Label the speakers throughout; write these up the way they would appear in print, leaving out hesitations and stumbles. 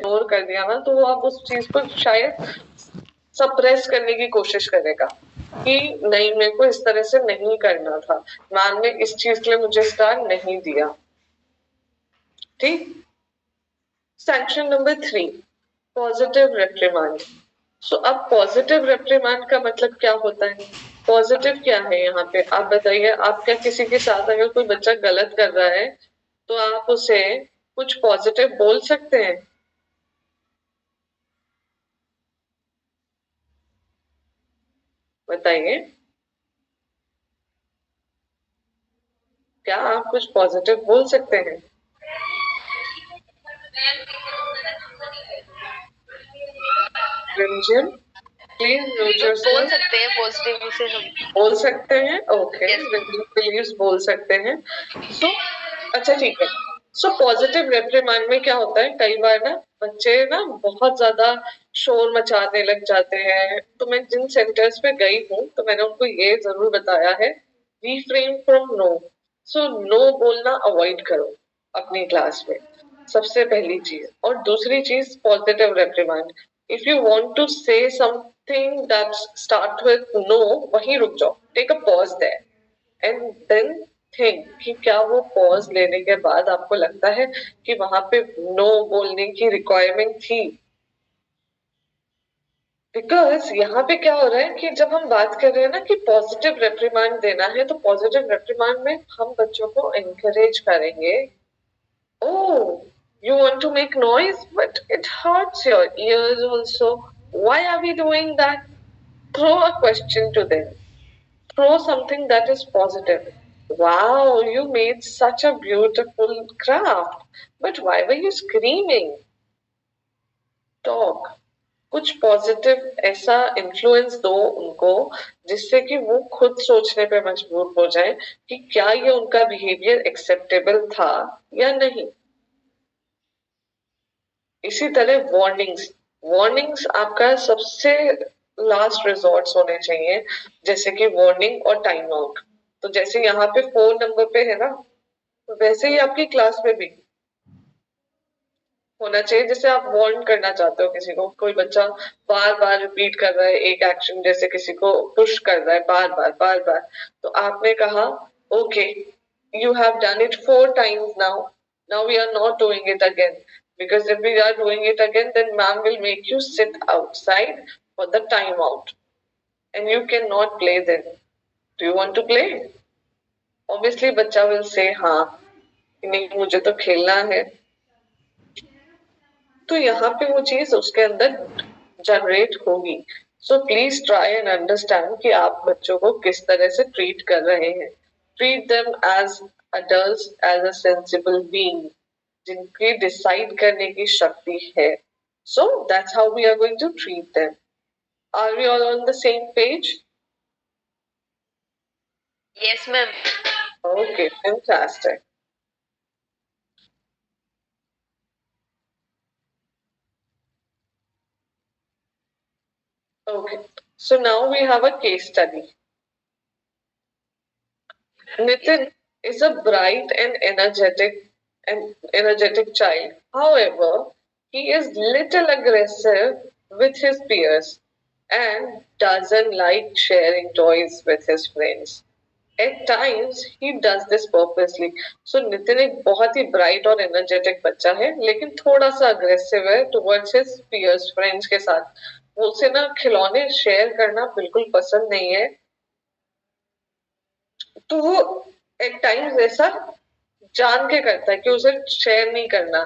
Speaker 1: Ignore कर दिया ना, तो वो अब उस चीज को शायद सप्रेस करने की कोशिश करेगा कि नहीं, मेरे को इस तरह से नहीं करना था, मैम ने इस चीज के लिए मुझे स्टार नहीं दिया। ठीक। Section number 3, positive reprimand. So अब पॉजिटिव रिप्रिमांड का मतलब क्या होता है? पॉजिटिव क्या है यहाँ पे, आप बताइए। आप क्या किसी के साथ अगर कोई बच्चा गलत कर रहा है तो आप उसे कुछ पॉजिटिव बोल सकते हैं? बताइए, क्या आप कुछ पॉजिटिव बोल सकते हैं? रिमझिम, प्लीज म्यूट योरसेल्फ।
Speaker 2: बोल सकते हैं पॉजिटिव से हम।
Speaker 1: बोल सकते हैं, ओके।
Speaker 2: Yes.
Speaker 1: प्लीज बोल सकते हैं। सो अच्छा ठीक है। सो पॉजिटिव रिप्रिमांड में क्या होता है, कई बार ना बच्चे ना बहुत ज्यादा शोर मचाने लग जाते हैं। तो मैं जिन सेंटर्स पे गई हूँ तो मैंने उनको ये जरूर बताया है, refrain from no. So no बोलना अवॉइड करो अपनी क्लास में, सबसे पहली चीज। और दूसरी चीज positive reprimand, if you want to say something that start with no, वहीं रुक जाओ, take a pause there and then think कि क्या वो पॉज लेने के बाद आपको लगता है कि वहां पे नो बोलने की रिक्वायरमेंट थी। बिकॉज यहाँ पे क्या हो रहा है कि जब हम बात कर रहे हैं ना कि पॉजिटिव रिप्रिमांड देना है, तो पॉजिटिव रिप्रिमांड में हम बच्चों को एनकरेज करेंगे। Oh, you want to make noise, but it hurts your ears also. Why are we doing that? Throw a question to them. Throw something that is positive. Wow, you made such a beautiful craft. But why were you screaming? Talk. कुछ positive ऐसा influence दो उनको जिससे कि वो खुद सोचने पे मजबूर हो जाए कि क्या ये उनका बिहेवियर एक्सेप्टेबल था या नहीं। इसी तरह वार्निंग्स, वार्निंग्स आपका सबसे लास्ट रिजॉर्ट होने चाहिए, जैसे कि वार्निंग और टाइम आउट। तो जैसे यहाँ पे 4 नंबर पे है ना, वैसे ही आपकी क्लास में भी होना चाहिए। जैसे आप वार्न करना चाहते हो किसी को, कोई बच्चा बार बार रिपीट कर रहा है एक एक्शन, जैसे किसी को पुश कर रहा है बार बार बार बार, तो आपने कहा okay, you have done it 4 times now we are not doing it again, because if we are doing it again then ma'am will make you sit outside for the time out and you cannot play then. Do you want to play? Obviously बच्चा will say हाँ, नहीं मुझे तो खेलना है। तो यहाँ पे वो चीज उसके अंदर जनरेट होगी। So please try and understand कि आप बच्चों को किस तरह से ट्रीट कर रहे हैं। Treat them as adults, as a sensible being जिनकी डिसाइड करने की शक्ति है। So that's how we are going to treat them. Are we all on the same page?
Speaker 2: Yes, ma'am.
Speaker 1: Okay, fantastic. Okay, so now we have a case study. Nitin is a bright and energetic child. However, he is little aggressive with his peers and doesn't like sharing toys with his friends. At times he does this purposely. So Nitin एक बहुत ही bright और energetic बच्चा है, लेकिन थोड़ा सा aggressive है towards his peers, friends के साथ। वो उसे ना खिलौने शेयर करना बिल्कुल पसंद नहीं है, तो वो एट टाइम्स ऐसा जान के करता है कि उसे शेयर नहीं करना।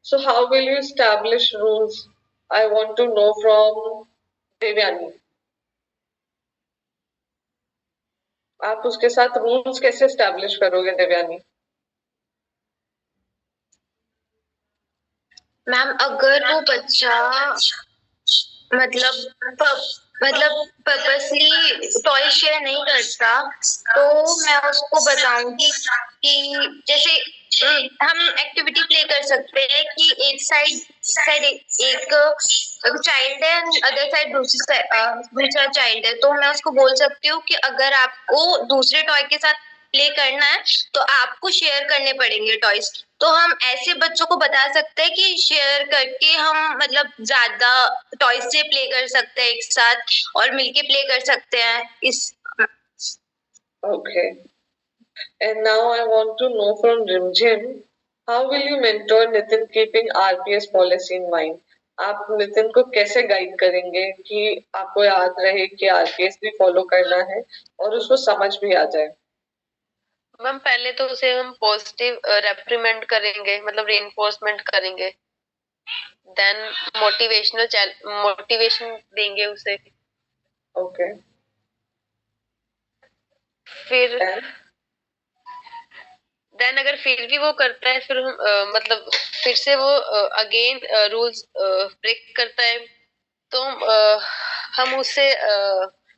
Speaker 1: So how will you establish rules? I want to know from Devyani. आप उसके साथ रूल्स कैसे एस्टैब्लिश करोगे देवयानी?
Speaker 2: मैम अगर वो बच्चा मतलब पर्पसली टॉय शेयर नहीं करता तो मैं उसको बताऊंगी कि जैसे हम एक्टिविटी प्ले कर सकते हैं कि एक साइड एक चाइल्ड है, अदर साइड दूसरा चाइल्ड है, तो मैं उसको बोल सकती हूँ कि अगर आपको दूसरे टॉय के साथ प्ले करना है तो आपको शेयर करने पड़ेंगे टॉयज। तो हम ऐसे बच्चों को बता सकते हैं कि शेयर करके हम मतलब ज्यादा टॉय से प्ले कर सकते हैं एक साथ और मिलके प्ले कर सकते हैं इस।
Speaker 1: Okay. And now I want to know from Rimjim, how will you mentor Nitin keeping RPS policy in mind? आप नितिन को कैसे गाइड करेंगे कि आपको याद रहे कि आरपीएस भी फॉलो करना है और उसको समझ भी आ जाए?
Speaker 3: मैम पहले तो उसे हम पॉजिटिव रेप्रीमेंड करेंगे, मतलब रीइंफोर्समेंट करेंगे, देन मोटिवेशन देंगे उसे।
Speaker 1: ओके।
Speaker 3: फिर देन अगर फिर भी वो करता है, फिर हम मतलब फिर से वो अगेन रूल्स ब्रेक करता है, तो हम उसे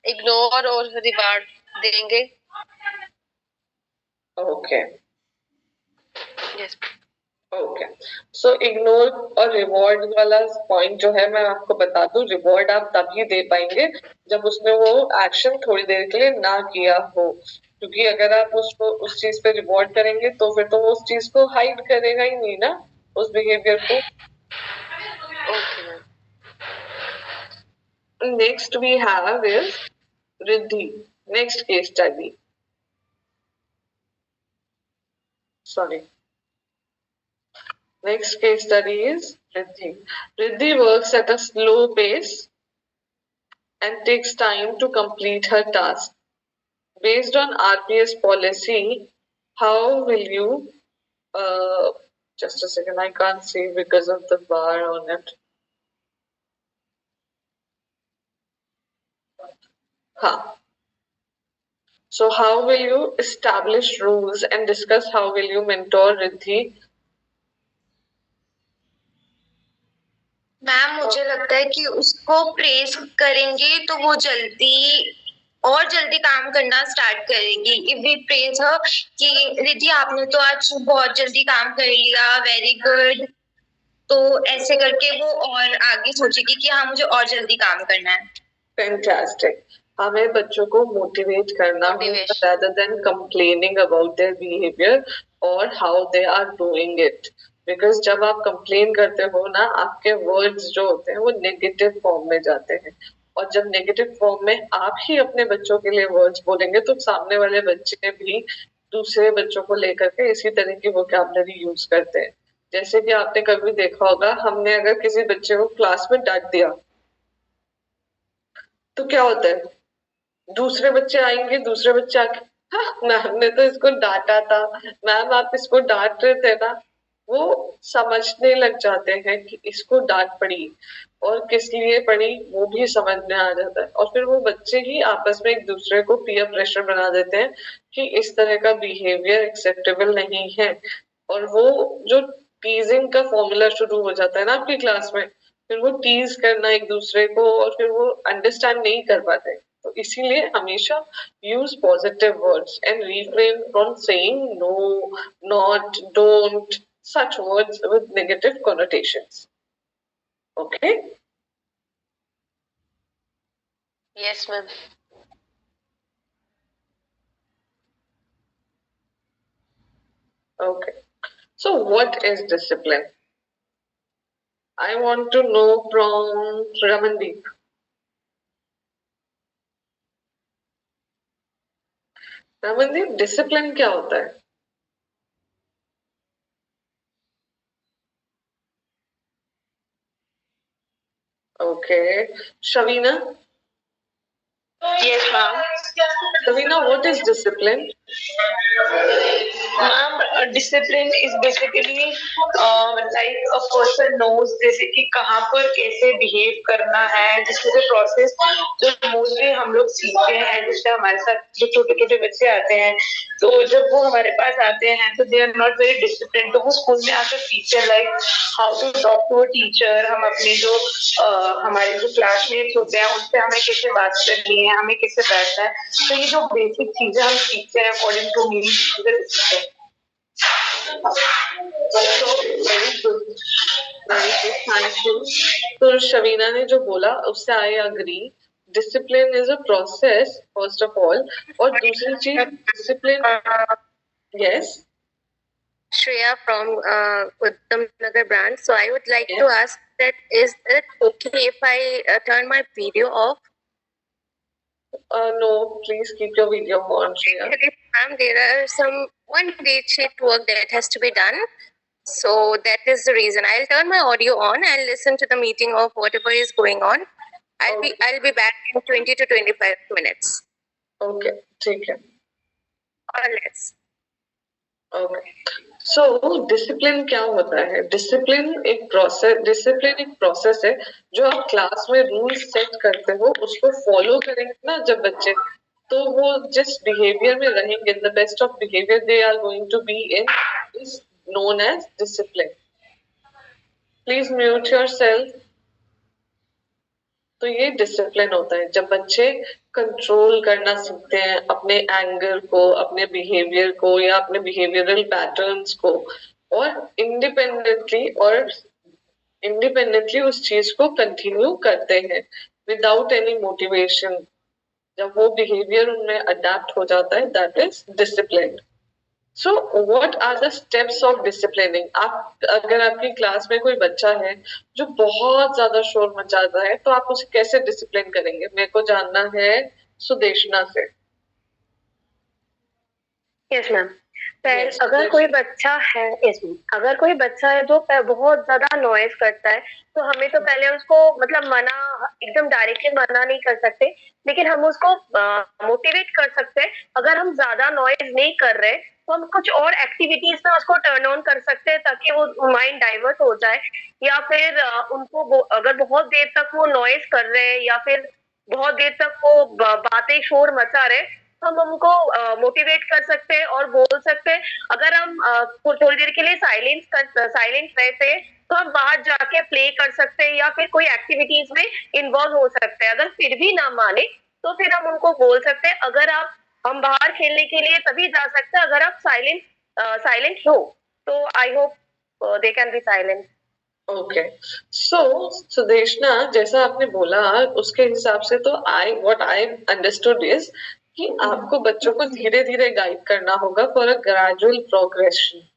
Speaker 3: इग्नोर और रिवार्ड देंगे।
Speaker 1: Okay.
Speaker 3: Yes.
Speaker 1: Okay, so ignore और रिवॉर्ड वाला पॉइंट जो है मैं आपको बता दूं, रिवॉर्ड आप तभी दे पाएंगे जब उसने वो एक्शन थोड़ी देर के लिए ना किया हो, क्योंकि अगर आप उसको उस चीज पे रिवॉर्ड करेंगे तो फिर तो वो उस चीज को हाइड करेगा ही नहीं ना, उस बिहेवियर को।
Speaker 3: Okay.
Speaker 1: Next we have is Riddhi, next case study. Sorry. Next case study is Riddhi. Riddhi works at a slow pace and takes time to complete her task. Based on RPS policy, how will you, just a second, I can't see because of the bar on it. Huh. So how will you establish rules and discuss how will you mentor Riddhi?
Speaker 2: Ma'am मुझे लगता है कि उसको praise करेंगे तो वो जल्दी काम करना स्टार्ट करेगी। इफ वी प्रेज हर कि रिद्धि आपने तो आज बहुत जल्दी काम कर लिया, वेरी गुड, तो ऐसे करके वो और आगे सोचेगी कि हाँ मुझे और जल्दी काम करना है।
Speaker 1: Fantastic. हमें बच्चों को मोटिवेट करना rather than complaining about their behavior or how they are doing it. Because जब आप complain करते हो ना, आपके words जो होते हैं वो negative form में जाते हैं, और जब negative form में आप ही अपने बच्चों के लिए words बोलेंगे तो सामने वाले बच्चे भी दूसरे बच्चों को लेकर के इसी तरह की vocabulary यूज करते हैं। जैसे कि आपने कभी देखा होगा, हमने अगर किसी बच्चे को क्लास में डांट दिया तो क्या होता है, दूसरे बच्चे आएंगे, दूसरे बच्चे आके हाँ, मैम ने तो इसको डांटा था, मैम आप इसको डांट रहे थे ना। वो समझने लग जाते हैं कि इसको डांट पड़ी और किस लिए पड़ी वो भी समझ में आ जाता है, और फिर वो बच्चे ही आपस में एक दूसरे को पीयर प्रेशर बना देते हैं कि इस तरह का बिहेवियर एक्सेप्टेबल नहीं है, और वो जो टीजिंग का फॉर्मूला शुरू हो जाता है ना आपकी क्लास में, फिर वो टीज करना एक दूसरे को और फिर वो अंडरस्टैंड नहीं कर पाते। तो इसीलिए हमेशा use positive words and refrain from saying no, not, don't, such words with negative connotations. Okay?
Speaker 3: Yes, ma'am.
Speaker 1: Okay. So what is discipline? I want to know from Ramandeep. Ramandeep, discipline क्या होता है? Okay, Shavina.
Speaker 4: Yes, ma'am.
Speaker 1: Shavina, what is discipline?
Speaker 4: Ma'am, discipline is basically like a person knows जैसे कि कहाँ पर कैसे behave करना है, जिसमें से process जो mostly हम लोग सीखते हैं, जैसे हमारे साथ जो छोटे छोटे बच्चे आते हैं, तो जब वो हमारे पास आते हैं तो they are not very disciplined, तो वो स्कूल में आकर सीखते हैं like how to talk to a teacher, हम अपने जो हमारे जो क्लासमेट्स होते हैं उनसे हमें कैसे बात करनी है, हमें कैसे बैठना है, तो ये जो बेसिक चीजें हम सीखते हैं according to me discipline.
Speaker 1: Very good, thank you. तो शवीना ने जो बोला उससे I agree, discipline is a process first of all, और दूसरी चीज discipline, yes
Speaker 2: Shreya from Uttam Nagar branch. So I would like to ask that is it okay if I turn my video off?
Speaker 1: No, please keep your video on, Shreya.
Speaker 2: Actually, ma'am, there are some one date sheet work that has to be done. So that is the reason. I'll turn my audio on and listen to the meeting of whatever is going on. I'll be back in 20 to 25 minutes.
Speaker 1: Okay, ठीक है.
Speaker 2: Or less.
Speaker 1: Okay. So discipline क्या होता है? Discipline एक process है जो आप class में रूल सेट करते हो, उसको फॉलो करेंगे ना जब बच्चे, तो वो जिस बिहेवियर में रहेंगे, the best of behaviour they are going to be in is known as discipline. Please mute yourself. तो ये डिसिप्लिन होता है जब बच्चे कंट्रोल करना सीखते हैं अपने एंगर को, अपने बिहेवियर को या अपने बिहेवियरल पैटर्न्स को, और इंडिपेंडेंटली उस चीज को कंटिन्यू करते हैं विदाउट एनी मोटिवेशन. जब वो बिहेवियर उनमें अडेप्ट हो जाता है, that is discipline. So what are the steps of disciplining? आप अगर आपकी क्लास में कोई बच्चा है जो बहुत ज्यादा शोर मचाता है, तो आप उसे कैसे डिसिप्लिन करेंगे? मेरे को जानना है सुदेशना से.
Speaker 5: Yes ma'am. अगर कोई बच्चा है अगर कोई बच्चा है जो बहुत ज्यादा नॉइज करता है, तो हमें तो पहले उसको मतलब एकदम डायरेक्टली मना नहीं कर सकते, लेकिन हम उसको मोटिवेट कर सकते हैं. अगर हम ज्यादा नॉइज नहीं कर रहे तो हम कुछ और एक्टिविटीज में उसको टर्न ऑन कर सकते हैं ताकि वो माइंड डाइवर्ट हो जाए. या फिर उनको अगर बहुत देर तक वो नॉइज कर रहे हैं या फिर बहुत देर तक वो बातें शोर मचा रहे, हम उनको मोटिवेट कर सकते हैं और बोल सकते हैं. अगर हम थोड़ी देर के लिए साइलेंट रहते हैं तो हम बाहर जाके प्ले कर सकते हैं या फिर कोई एक्टिविटीज में इन्वॉल्व हो सकते हैं. अगर फिर भी ना माने तो फिर हम उनको बोल सकते हैं हम बाहर खेलने के लिए तभी जा सकते हैं अगर आप साइलेंट हो. तो I hope they can be silent.
Speaker 1: Okay. So Sudeshna, जैसा आपने बोला उसके हिसाब से तो व्हाट आई अंडरस्टूड इज कि आपको बच्चों को धीरे धीरे गाइड करना होगा for a gradual progression,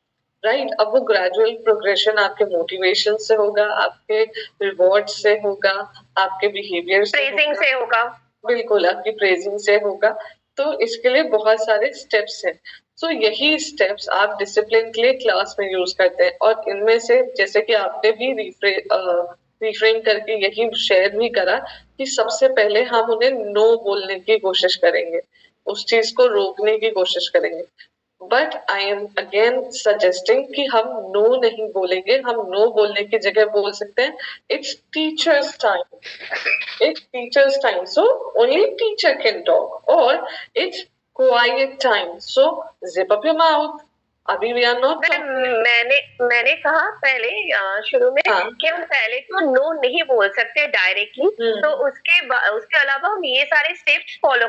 Speaker 1: right? अब वो ग्रेजुअल प्रोग्रेशन आपके मोटिवेशन से होगा, आपके रिवॉर्ड से होगा, आपके बिहेवियर
Speaker 5: से होगा.
Speaker 1: बिल्कुल, आपकी प्रेजिंग से होगा. तो इसके लिए बहुत सारे स्टेप्स हैं. सो यही स्टेप्स आप डिसिप्लिन के लिए क्लास में यूज करते हैं, और इनमें से जैसे कि आपने भी रिफ्रेम करके यही शेयर भी करा कि सबसे पहले हम उन्हें नो बोलने की कोशिश करेंगे, उस चीज को रोकने की कोशिश करेंगे. But I am again suggesting कि हम नो नहीं बोलेंगे. हम नो बोलने की जगह बोल सकते हैं it's teachers time, so only teacher can talk, और it's quiet time, so zip up your mouth. अभी वी आर नॉट.
Speaker 5: मैंने कहा पहले शुरू में कि हम पहले तो नो नहीं बोल सकते डायरेक्टली, तो उसके अलावा हम ये सारे स्टेप्स फॉलो